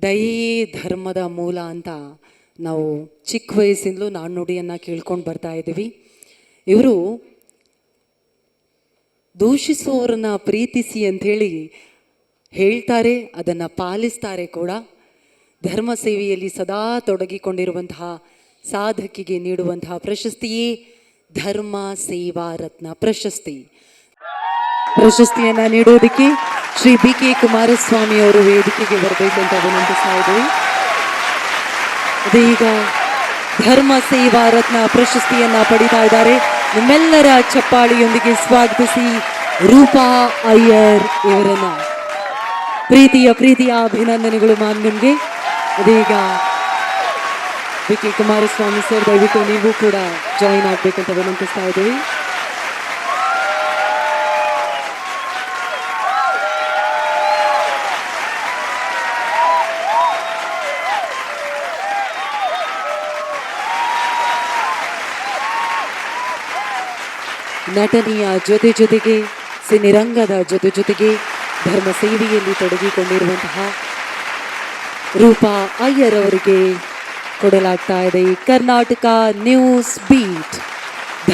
ದಯೆಯೇ ಧರ್ಮದ ಮೂಲ ಅಂತ ನಾವು ಚಿಕ್ಕ ವಯಸ್ಸಿಂದಲೂ ನಾಣ್ಣುಡಿಯನ್ನು ಕೇಳ್ಕೊಂಡು ಬರ್ತಾ ಇದ್ದೀವಿ. ಇವರು ದೂಷಿಸುವವರನ್ನ ಪ್ರೀತಿಸಿ ಅಂಥೇಳಿ ಹೇಳ್ತಾರೆ, ಅದನ್ನು ಪಾಲಿಸ್ತಾರೆ ಕೂಡ. ಧರ್ಮ ಸೇವೆಯಲ್ಲಿ ಸದಾ ತೊಡಗಿಕೊಂಡಿರುವಂತಹ ಸಾಧಕಿಗೆ ನೀಡುವಂತಹ ಪ್ರಶಸ್ತಿಯೇ ಧರ್ಮ ಸೇವಾ ರತ್ನ ಪ್ರಶಸ್ತಿ. ಪ್ರಶಸ್ತಿಯನ್ನು ನೀಡೋದಕ್ಕೆ ಶ್ರೀ BK ಕುಮಾರಸ್ವಾಮಿ ಅವರು ವೇದಿಕೆಗೆ ಬರಬೇಕಂತ ವಿನಂತಿಸ್ತಾ ಇದ್ದೀವಿ. ಇದೀಗ ಧರ್ಮ ಸೇವಾ ರತ್ನ ಪ್ರಶಸ್ತಿಯನ್ನ ಪಡಿತಾ ಇದ್ದಾರೆ. ನಿಮ್ಮೆಲ್ಲರ ಚಪ್ಪಾಳಿಯೊಂದಿಗೆ ಸ್ವಾಗತಿಸಿ ರೂಪಾ ಅಯ್ಯರ್ ಇವರನ್ನ. ಪ್ರೀತಿಯ ಅಭಿನಂದನೆಗಳು ಮ್ಯಾಮ್ ನಿಮಗೆ. ಇದೀಗ BK ಕುಮಾರಸ್ವಾಮಿ ಸರ್, ದಯವಿಟ್ಟು ನೀವು ಕೂಡ ಜಾಯಿನ್ ಆಗಬೇಕಂತ ವಿನಂತಿಸ್ತಾ ಇದ್ದೀವಿ. ನಟನೆಯ ಜೊತೆಗೆ ಸಿನಿರಂಗದ ಜೊತೆಗೆ ಧರ್ಮ ಸೇವೆಯಲ್ಲಿ ತೊಡಗಿಕೊಂಡಿರುವಂತಹ ರೂಪಾ ಅಯ್ಯರ್ ಅವರಿಗೆ ಕೊಡಲಾಗ್ತಾ ಇದೆ ಕರ್ನಾಟಕ ನ್ಯೂಸ್ ಬೀಟ್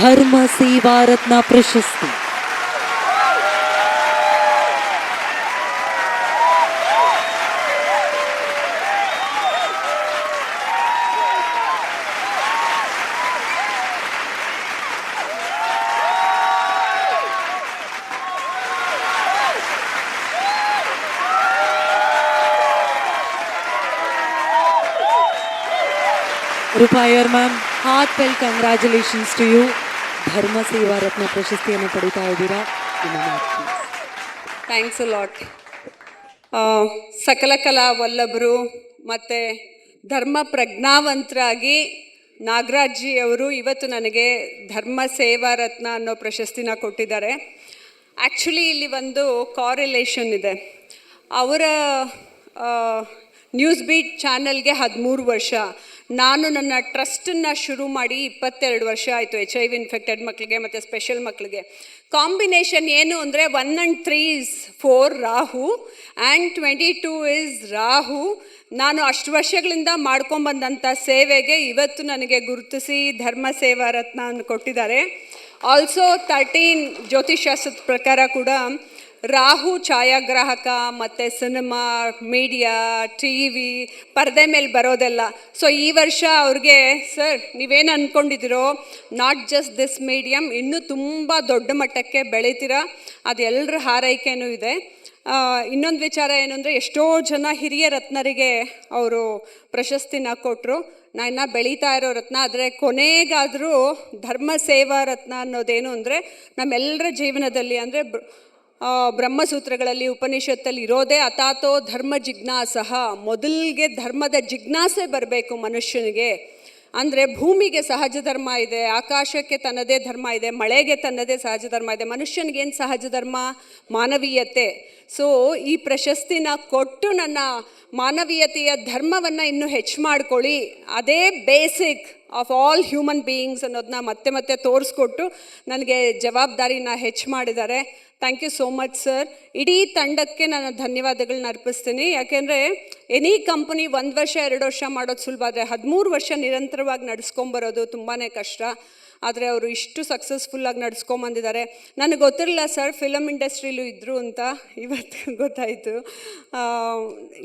ಧರ್ಮ ಸೇವಾ ರತ್ನ ಪ್ರಶಸ್ತಿ. Roopa Iyer ma'am, heartfelt congratulations to you. Dharma Seva Ratna ಪ್ರಶಸ್ತಿಯನ್ನು ಪಡಿತಾ ಇದ್ದೀರಾ. Thanks a lot. ಸಕಲ ಕಲಾ ವಲ್ಲಭರು ಮತ್ತು ಧರ್ಮ ಪ್ರಜ್ಞಾವಂತರಾಗಿ ನಾಗರಾಜ್ಜಿ ಅವರು ಇವತ್ತು ನನಗೆ ಧರ್ಮ ಸೇವಾ ರತ್ನ ಅನ್ನೋ ಪ್ರಶಸ್ತಿನ ಕೊಟ್ಟಿದ್ದಾರೆ. ಆ್ಯಕ್ಚುಲಿ ಇಲ್ಲಿ ಒಂದು ಕಾರಿಲೇಷನ್ ಇದೆ. ಅವರ ನ್ಯೂಸ್ ಬೀಟ್ ಚಾನಲ್ಗೆ 13 ವರ್ಷ, ನಾನು ನನ್ನ ಟ್ರಸ್ಟನ್ನು ಶುರು ಮಾಡಿ 22 ವರ್ಷ ಆಯಿತು. HIV ಇನ್ಫೆಕ್ಟೆಡ್ ಮಕ್ಕಳಿಗೆ ಮತ್ತು ಸ್ಪೆಷಲ್ ಮಕ್ಕಳಿಗೆ. ಕಾಂಬಿನೇಷನ್ ಏನು ಅಂದರೆ 1 and 3 is 4 Rahu and 22 is Rahu. ನಾನು ಅಷ್ಟು ವರ್ಷಗಳಿಂದ ಮಾಡ್ಕೊಂಬಂದಂಥ ಸೇವೆಗೆ ಇವತ್ತು ನನಗೆ ಗುರುತಿಸಿ ಧರ್ಮ ಸೇವಾ ರತ್ನ ಅನ್ನು ಕೊಟ್ಟಿದ್ದಾರೆ. ಆಲ್ಸೋ 13 ಜ್ಯೋತಿಷಾಸ್ತ್ರದ ಪ್ರಕಾರ ಕೂಡ ರಾಹು ಛಾಯಾಗ್ರಾಹಕ ಮತ್ತು ಸಿನಿಮಾ, ಮೀಡಿಯಾ, TV, ಪರದೆ ಮೇಲೆ ಬರೋದೆಲ್ಲ. ಸೊ ಈ ವರ್ಷ ಅವ್ರಿಗೆ ಸರ್ ನೀವೇನು ಅಂದ್ಕೊಂಡಿದ್ದೀರೋ, ನಾಟ್ ಜಸ್ಟ್ ದಿಸ್ ಮೀಡಿಯಮ್, ಇನ್ನೂ ತುಂಬ ದೊಡ್ಡ ಮಟ್ಟಕ್ಕೆ ಬೆಳೀತೀರಾ, ಅದು ಎಲ್ಲರ ಹಾರೈಕೆಯೂ ಇದೆ. ಇನ್ನೊಂದು ವಿಚಾರ ಏನು ಅಂದರೆ, ಎಷ್ಟೋ ಜನ ಹಿರಿಯ ರತ್ನರಿಗೆ ಅವರು ಪ್ರಶಸ್ತಿನ ಕೊಟ್ಟರು. ನಾನು ಇನ್ನೂ ಬೆಳೀತಾ ಇರೋ ರತ್ನ. ಆದರೆ ಕೊನೆಗಾದರೂ ಧರ್ಮ ಸೇವಾ ರತ್ನ ಅನ್ನೋದೇನು ಅಂದರೆ ನಮ್ಮೆಲ್ಲರ ಜೀವನದಲ್ಲಿ ಅಂದರೆ ಬ್ರಹ್ಮಸೂತ್ರಗಳಲ್ಲಿ ಉಪನಿಷತ್ತಲ್ಲಿ ಇರೋದೇ ಅಥಾತೋ ಧರ್ಮ ಜಿಜ್ಞಾಸಃ. ಮೊದಲಿಗೆ ಧರ್ಮದ ಜಿಜ್ಞಾಸೆ ಬರಬೇಕು ಮನುಷ್ಯನಿಗೆ. ಅಂದರೆ ಭೂಮಿಗೆ ಸಹಜ ಧರ್ಮ ಇದೆ, ಆಕಾಶಕ್ಕೆ ತನ್ನದೇ ಧರ್ಮ ಇದೆ, ಮಳೆಗೆ ತನ್ನದೇ ಸಹಜ ಧರ್ಮ ಇದೆ. ಮನುಷ್ಯನಿಗೇನು ಸಹಜ ಧರ್ಮ? ಮಾನವೀಯತೆ. ಸೊ ಈ ಪ್ರಶಸ್ತಿನ ಕೊಟ್ಟು ನನ್ನ ಮಾನವೀಯತೆಯ ಧರ್ಮವನ್ನು ಇನ್ನೂ ಹೆಚ್ಚು ಮಾಡ್ಕೊಳ್ಳಿ, ಅದೇ basic of all human beings ಅನ್ನೋದನ್ನ ಮತ್ತೆ ತೋರಿಸ್ಕೊಟ್ಟು ನನಗೆ ಜವಾಬ್ದಾರಿನ ಹೆಚ್ಚು ಮಾಡಿದ್ದಾರೆ. Thank you so much sir. ಇಡೀ ತಂಡಕ್ಕೆ ನಾನು ಧನ್ಯವಾದಗಳನ್ನ ಅರ್ಪಿಸ್ತೀನಿ. ಯಾಕೆಂದರೆ ಎನಿ ಕಂಪನಿ 1 ವರ್ಷ 2 ವರ್ಷ ಮಾಡೋದು ಸುಲಭ, ಆದರೆ 13 ವರ್ಷ ನಿರಂತರವಾಗಿ ನಡೆಸ್ಕೊಂಬರೋದು ತುಂಬಾ ಕಷ್ಟ. ಆದರೆ ಅವರು ಇಷ್ಟು ಸಕ್ಸಸ್ಫುಲ್ಲಾಗಿ ನಡೆಸ್ಕೊಂಬಂದಿದ್ದಾರೆ. ನನಗೆ ಗೊತ್ತಿರಲಿಲ್ಲ ಸರ್ ಫಿಲಮ್ ಇಂಡಸ್ಟ್ರಿಲೂ ಇದ್ದರು ಅಂತ, ಇವತ್ತು ಗೊತ್ತಾಯಿತು.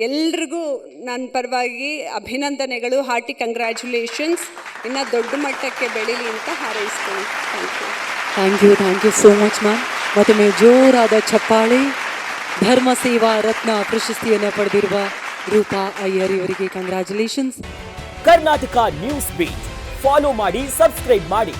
ಎಲ್ರಿಗೂ ನನ್ನ ಪರವಾಗಿ ಅಭಿನಂದನೆಗಳು, ಹಾರ್ಟಿ ಕಂಗ್ರ್ಯಾಚುಲೇಷನ್ಸ್. ಇನ್ನು ದೊಡ್ಡ ಮಟ್ಟಕ್ಕೆ ಬೆಳೀಲಿ ಅಂತ ಹಾರೈಸ್ತೀನಿ. Thank you so much ma'am. ಮತ್ತೊಮ್ಮೆ ಜೋರಾದ ಚಪ್ಪಾಳೆ. ಧರ್ಮ ಸೇವಾ ರತ್ನ ಪ್ರಶಸ್ತಿಯನ್ನು ಪಡೆದಿರುವ ರೂಪಾ ಅಯ್ಯರ್ ಇವರಿಗೆ congratulations. Karnataka news beat follow ಮಾಡಿ, ಸಬ್ಸ್ಕ್ರೈಬ್ ಮಾಡಿ.